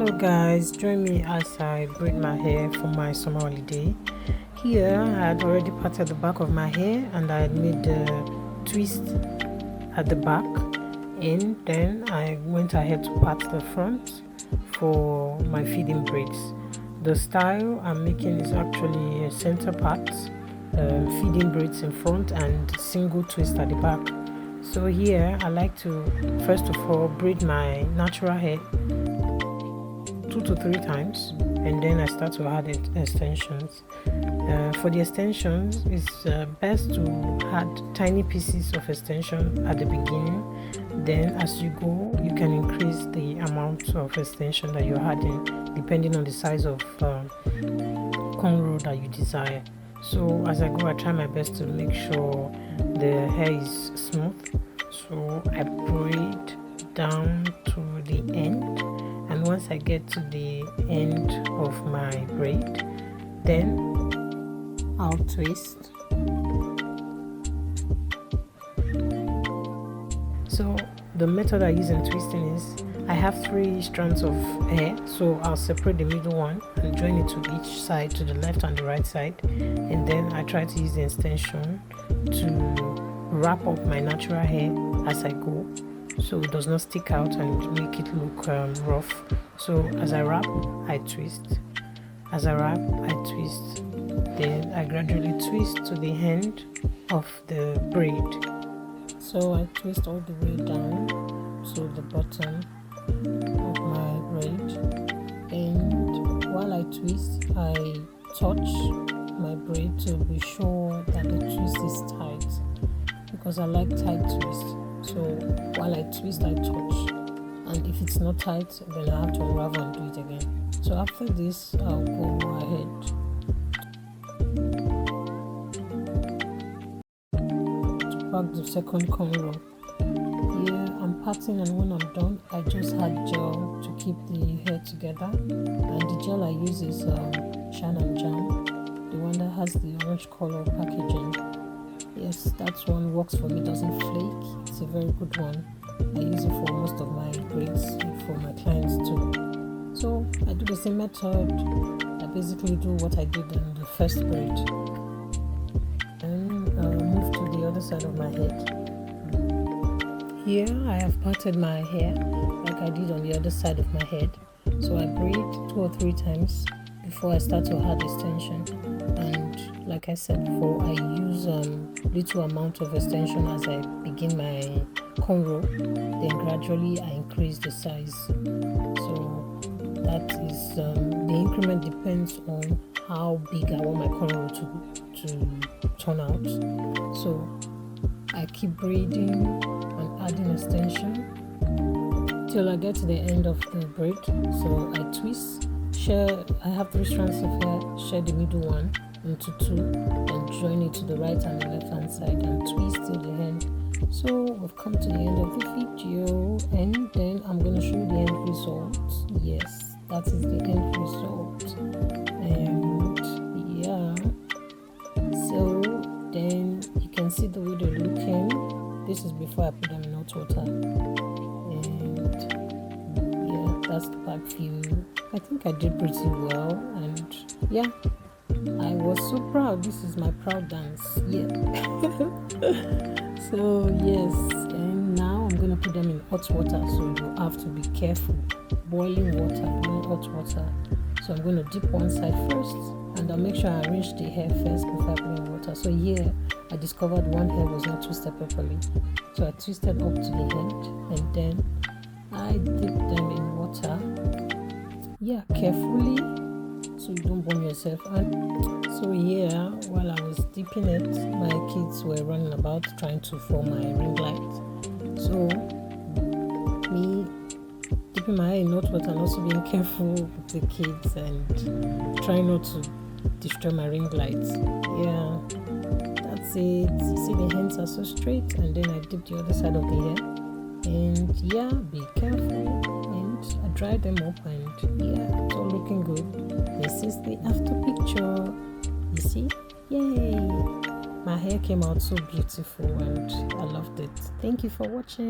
Hello guys, join me as I braid my hair for my summer holiday. Here I had already parted the back of my hair and I had made the twist at the back, and then I went ahead to part the front for my feeding braids. The style I'm making is actually a center part, feeding braids in front and single twist at the back. So here I like to first of all braid my natural hair 2 to 3 times, and then I start to add extensions. For the extensions, it's best to add tiny pieces of extension at the beginning. Then as you go, you can increase the amount of extension that you're adding depending on the size of cornrow that you desire. So as I go, I try my best to make sure the hair is smooth. So I braid down to the end, and once I get to the end of my braid, then I'll twist. So the method I use in twisting is I have 3 strands of hair, so I'll separate the middle one and join it to each side, to the left and the right side, and then I try to use the extension to wrap up my natural hair as I go, so it does not stick out and make it look rough. So as I wrap, I twist. As I wrap, I twist. Then I gradually twist to the end of the braid. So I twist all the way down to the bottom of my braid, and while I twist, I touch my braid to be sure that the twist is tight, because I like tight twist. So while I twist, I touch, and if it's not tight, then I have to unravel and do it again. So after this, I'll go ahead to pack the second cornrow. Here I'm parting, and when I'm done, I just add gel to keep the hair together, and the gel I use is Shine and Jam, the one that has the orange color packaging. Yes, that one works for me, doesn't flake. It's a very good one. I use it for most of my braids, for my clients too. So I do the same method. I basically do what I did in the first braid, and move to the other side of my head. Here I have parted my hair like I did on the other side of my head. So I braid 2 or 3 times before I start to add extension, and like I said before, I use little amount of extension as I begin my cornrow, then gradually I increase the size. So that is the increment depends on how big I want my cornrow to turn out. So I keep braiding and adding extension till I get to the end of the braid. So I twist. I have 3 strands of hair, share the middle one into 2 and join it to the right and the left hand side and twist till the end. So we've come to the end of the video, and then I'm going to show you the end result. Yes, that is the end result, and yeah, so then you can see the way they're looking. This is before I put them in hot water, and yeah, that's the back view. I think I did pretty well, and yeah, I was so proud. This is my proud dance. Yeah. So yes, and now I'm gonna put them in hot water, so you have to be careful. Boiling hot water. So I'm gonna dip one side first, and I'll make sure I arrange the hair first before I put in water. So here I discovered one hair was not twisted properly, so I twisted up to the end, and then I dipped them in water. Yeah, carefully, so you don't burn yourself. And so here, while I was dipping it, my kids were running about trying to form my ring light. So me dipping my hair in hot water and also being careful with the kids and trying not to destroy my ring lights. Yeah, that's it. You see the hands are so straight, and then I dip the other side of the hair, and yeah, be careful. I dried them up, and yeah, it's all looking good. This is the after picture. You see? Yay! My hair came out so beautiful, and I loved it. Thank you for watching.